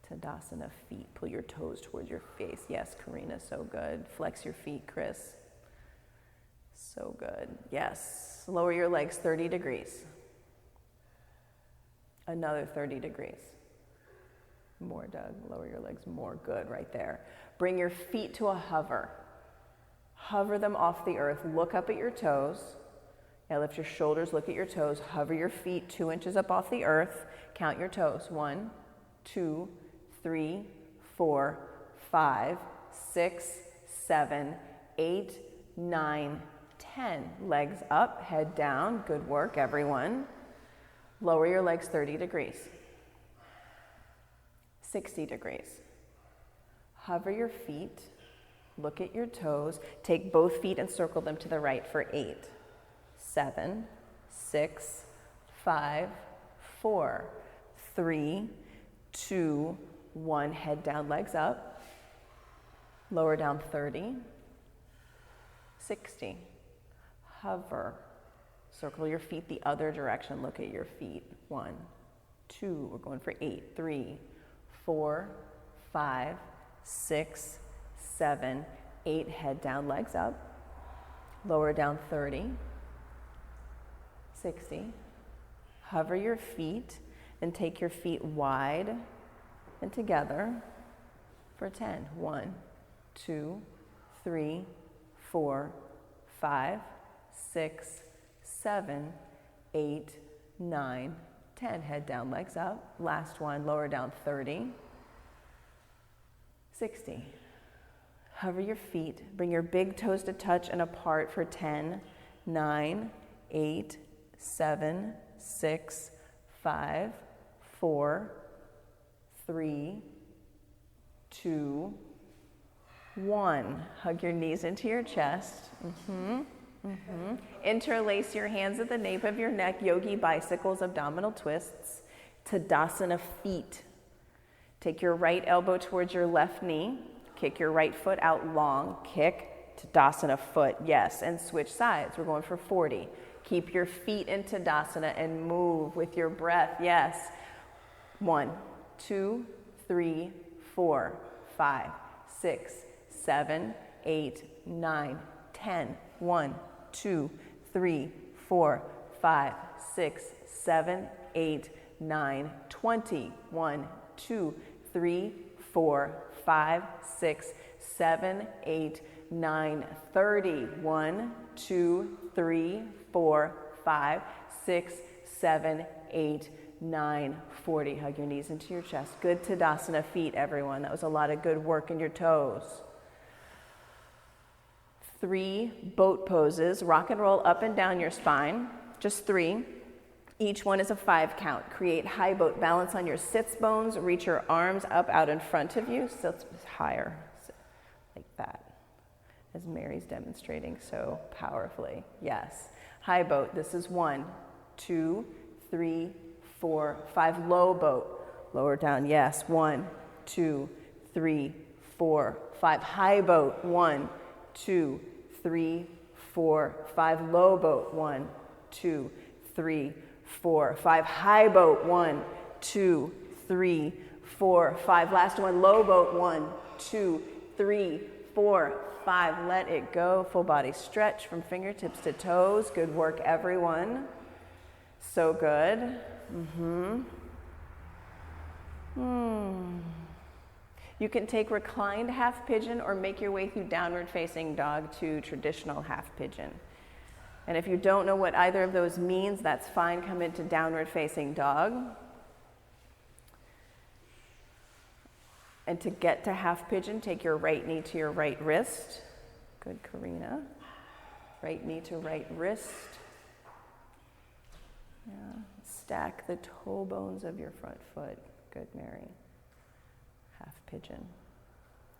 Tadasana feet. Pull your toes towards your face. Yes, Karina, so good. Flex your feet, Chris. So good. Yes. Lower your legs 30 degrees. Another 30 degrees. More, Doug. Lower your legs more. Good, right there. Bring your feet to a hover. Hover them off the earth. Look up at your toes. Now lift your shoulders, look at your toes. Hover your feet 2 inches up off the earth. Count your toes. 1, 2, 3, 4, 5, 6, 7, 8, 9, 10. Legs up, head down. Good work, everyone. Lower your legs 30 degrees. 60 degrees. Hover your feet. Look at your toes. Take both feet and circle them to the right for 8, 7, 6, 5, 4, 3, 2, 1. Head down, legs up. Lower down 30, 60. Hover. Circle your feet the other direction. Look at your feet. 1, 2. We're going for 8, 3, 4, 5, 6, 7, 8. Head down, legs up. Lower down 30, 60. Hover your feet and take your feet wide and together for 10. 1, 2, 3, 4, 5, 6, 7, 8, 9, 10. Head down, legs up. Last one, lower down 30, 60. Hover your feet. Bring your big toes to touch and apart for 10, 9, 8, 7, 6, 5, 4, 3, 2, 1. Hug your knees into your chest. Interlace your hands at the nape of your neck. Yogi bicycles, abdominal twists. Tadasana feet. Take your right elbow towards your left knee. Kick your right foot out long. Kick. Tadasana foot. Yes. And switch sides. We're going for 40. Keep your feet in Tadasana and move with your breath. Yes. 1, 2, 3, 4, 5, 6, 7, 8, 9, 10. 1, 2, 3, 4, 5, 6, 7, 8, 9, 20. 1, 2, 3, 4, 5, 6, 7, 8, 9, 30. 1, 2, 3, 4, 5, 6, 7, 8, 9, 40. Hug your knees into your chest. Good Tadasana feet, everyone. That was a lot of good work in your toes. 3 boat poses. Rock and roll up and down your spine. Just 3. Each one is a 5 count. Create high boat balance on your sits bones. Reach your arms up out in front of you. Sit higher, like that, as Mary's demonstrating so powerfully. Yes. High boat. This is 1, 2, 3, 4, 5. Low boat. Lower down. Yes. 1, 2, 3, 4, 5. High boat. 1, 2, 3, 4, 5. Low boat. 1, 2, 3, 4, 5. High boat. 1, 2, 3, 4, 5. Last one. Low boat. 1, 2, 3, 4, 5. Let it go. Full body stretch from fingertips to toes. Good work, everyone. So good. You can take reclined half pigeon or make your way through downward facing dog to traditional half pigeon. And if you don't know what either of those means, that's fine. Come into downward facing dog. And to get to half pigeon, take your right knee to your right wrist. Good, Karina. Right knee to right wrist. Yeah. Stack the toe bones of your front foot. Good, Mary. Half pigeon.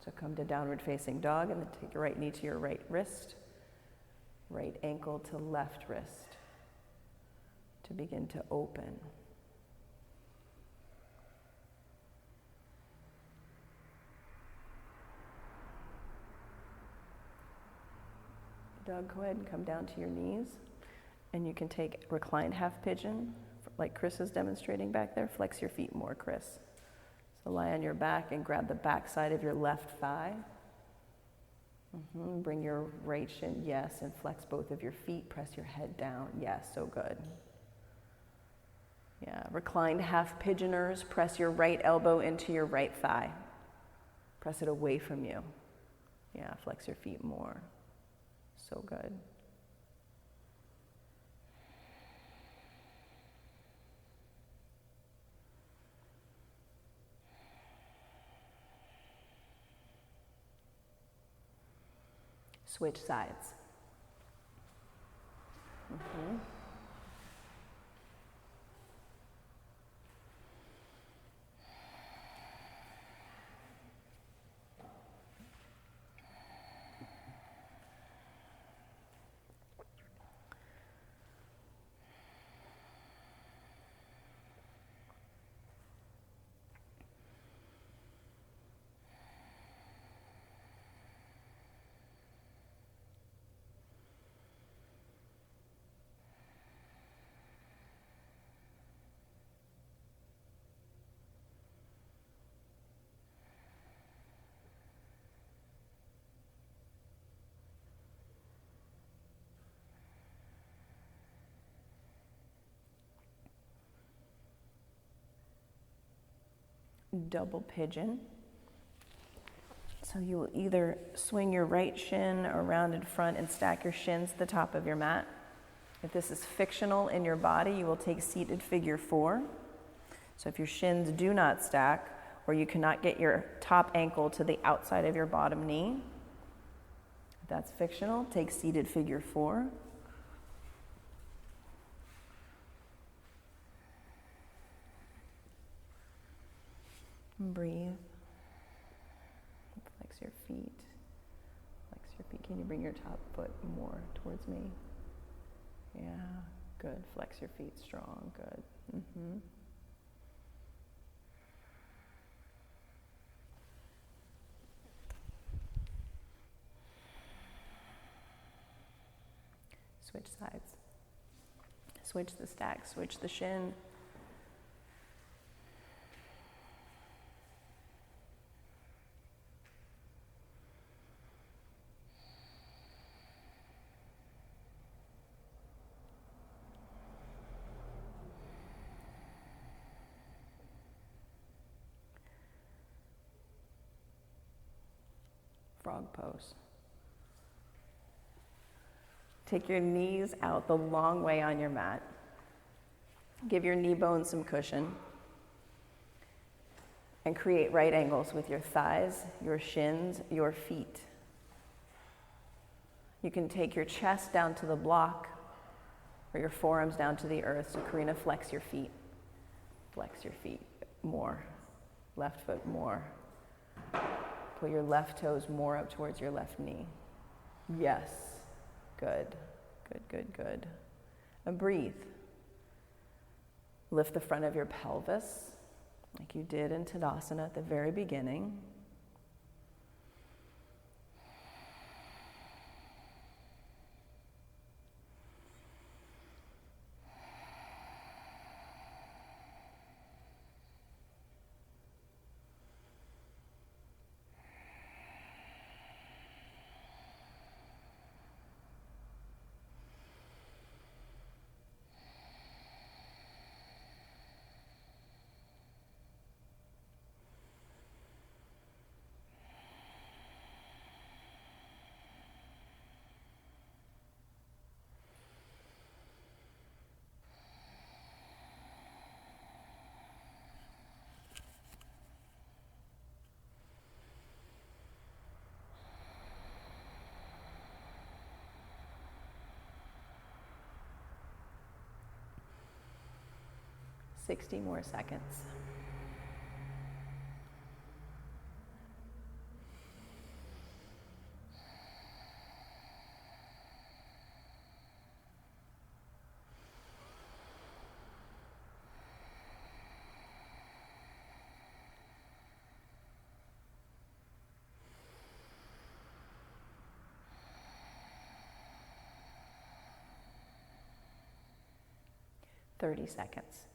So come to downward facing dog and then take your right knee to your right wrist. Right ankle to left wrist to begin to open. Doug, go ahead and come down to your knees. And you can take reclined half pigeon, like Chris is demonstrating back there. Flex your feet more, Chris. So lie on your back and grab the back side of your left thigh. Bring your right shin, yes, and flex both of your feet. Press your head down, yes, so good. Yeah, reclined half pigeoners. Press your right elbow into your right thigh. Press it away from you. Yeah, flex your feet more. So good. Switch sides. Double pigeon. So you will either swing your right shin around in front and stack your shins at the top of your mat. If this is fictional in your body, you will take seated figure 4. So if your shins do not stack, or you cannot get your top ankle to the outside of your bottom knee, If that's fictional, take seated figure 4. And breathe. Flex your feet. Flex your feet. Can you bring your top foot more towards me? Yeah, good. Flex your feet strong. Good. Mm-hmm. Switch sides. Switch the stack. Switch the shin. Frog pose. Take your knees out the long way on your mat. Give your knee bones some cushion. And create right angles with your thighs, your shins, your feet. You can take your chest down to the block or your forearms down to the earth. So Karina, flex your feet. Flex your feet more. Left foot more. Pull your left toes more up towards your left knee. Yes. Good. Good, good, good. And breathe. Lift the front of your pelvis like you did in Tadasana at the very beginning. $60 more seconds. $30 seconds.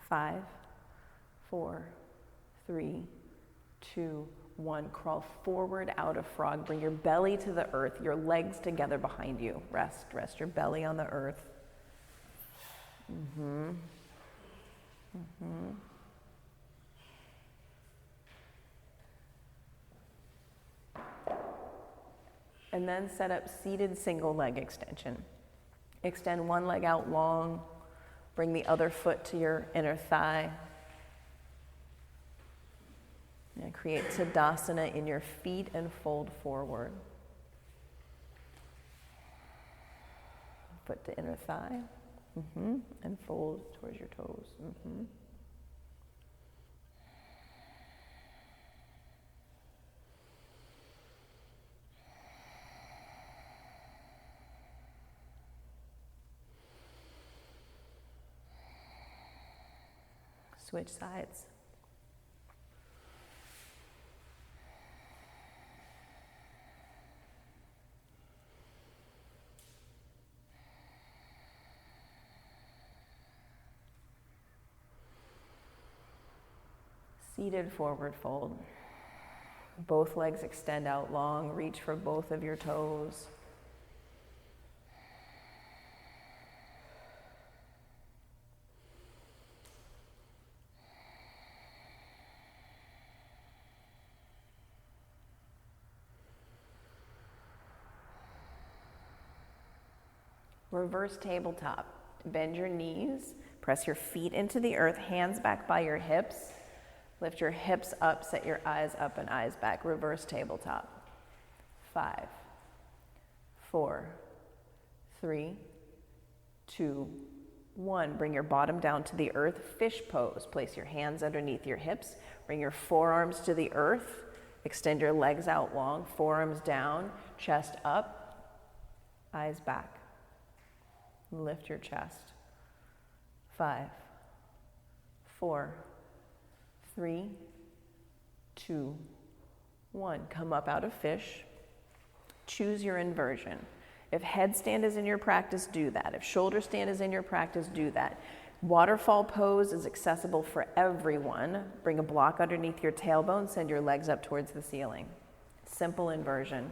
Five, 4, 3, 2, 1. Crawl forward out of frog. Bring your belly to the earth, your legs together behind you. Rest your belly on the earth. Mm-hmm. Mm-hmm. And then set up seated single leg extension. Extend one leg out long. Bring the other foot to your inner thigh. And create Tadasana in your feet and fold forward. Foot to inner thigh. Mm-hmm. And fold towards your toes. Mm-hmm. Switch sides. Seated forward fold. Both legs extend out long. Reach for both of your toes. Reverse tabletop. Bend your knees, press your feet into the earth, hands back by your hips. Lift your hips up, set your eyes up and eyes back. Reverse tabletop. 5, 4, 3, 2, 1. Bring your bottom down to the earth, fish pose. Place your hands underneath your hips. Bring your forearms to the earth. Extend your legs out long, forearms down, chest up, eyes back. Lift your chest. 5, 4, 3, 2, 1. Come up out of fish. Choose your inversion. If headstand is in your practice, do that. If shoulder stand is in your practice, do that. Waterfall pose is accessible for everyone. Bring a block underneath your tailbone, send your legs up towards the ceiling. Simple inversion.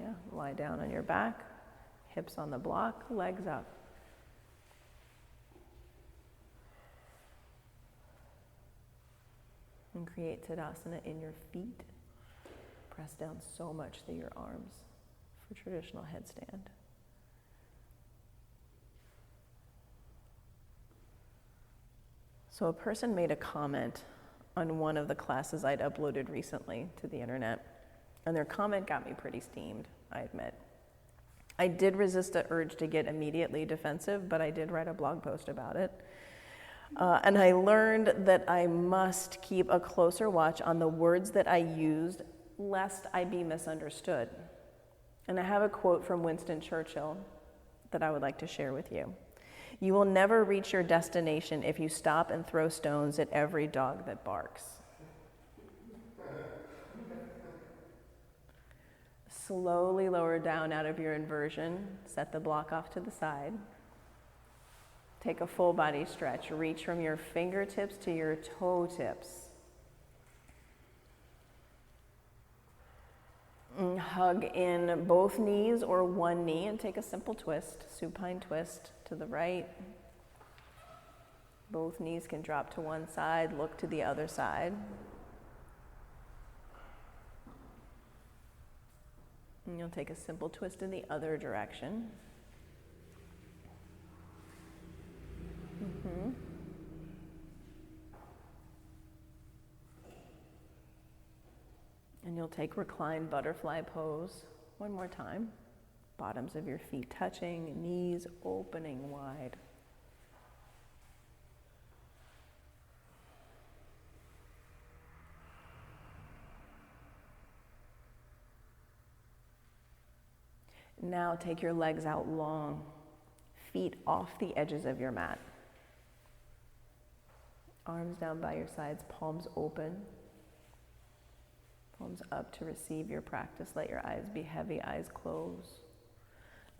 Yeah, lie down on your back, hips on the block, legs up. And create Tadasana in your feet. Press down so much through your arms for traditional headstand. So a person made a comment on one of the classes I'd uploaded recently to the internet, and their comment got me pretty steamed, I admit. I did resist the urge to get immediately defensive, but I did write a blog post about it. And I learned that I must keep a closer watch on the words that I used, lest I be misunderstood. And I have a quote from Winston Churchill that I would like to share with you. You will never reach your destination if you stop and throw stones at every dog that barks. Slowly lower down out of your inversion. Set the block off to the side. Take a full body stretch. Reach from your fingertips to your toe tips. Hug in both knees or one knee and take a simple twist. Supine twist to the right. Both knees can drop to one side. Look to the other side. And you'll take a simple twist in the other direction. And you'll take reclined butterfly pose one more time. Bottoms of your feet touching, knees opening wide. Now take your legs out long, feet off the edges of your mat. Arms down by your sides, palms open. Palms up to receive your practice. Let your eyes be heavy, eyes closed.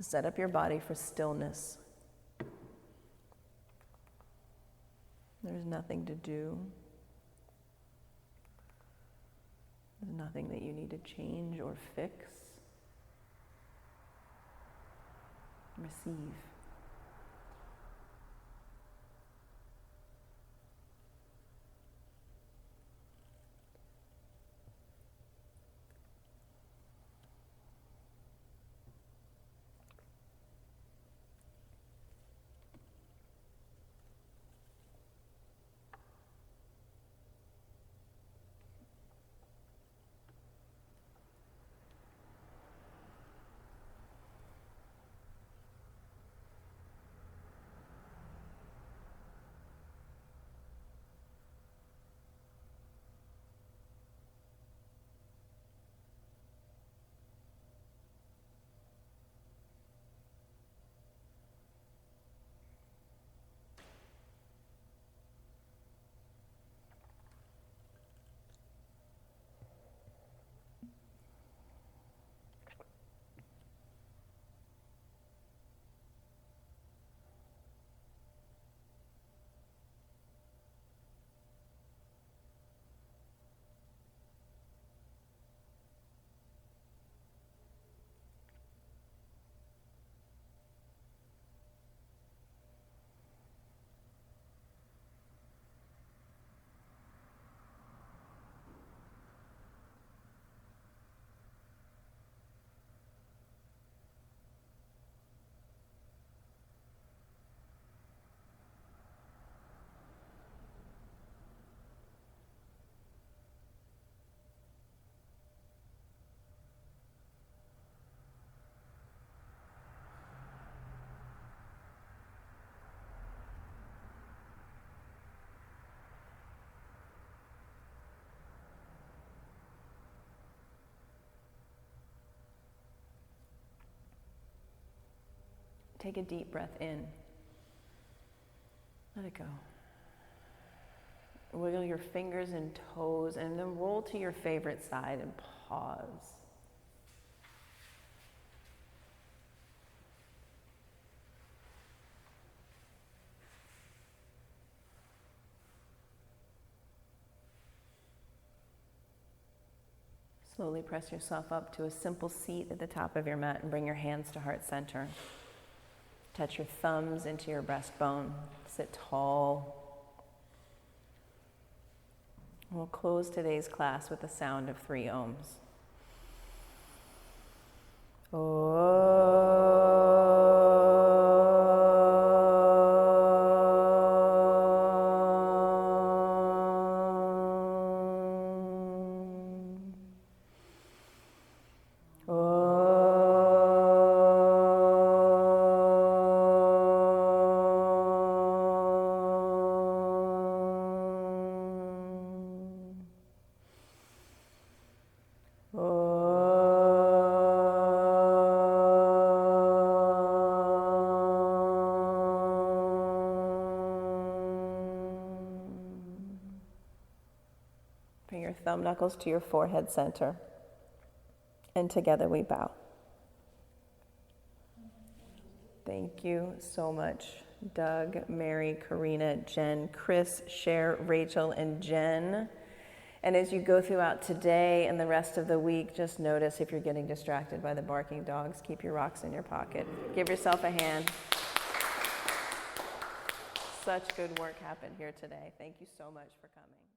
Set up your body for stillness. There's nothing to do. There's nothing that you need to change or fix. Receive. Take a deep breath in. Let it go. Wiggle your fingers and toes and then roll to your favorite side and pause. Slowly press yourself up to a simple seat at the top of your mat and bring your hands to heart center. Touch your thumbs into your breastbone. Sit tall. We'll close today's class with the sound of 3 ohms. Bring your thumb knuckles to your forehead center. And together we bow. Thank you so much, Doug, Mary, Karina, Jen, Chris, Cher, Rachel, and Jen. And as you go throughout today and the rest of the week, just notice if you're getting distracted by the barking dogs, keep your rocks in your pocket. Give yourself a hand. Such good work happened here today. Thank you so much for coming.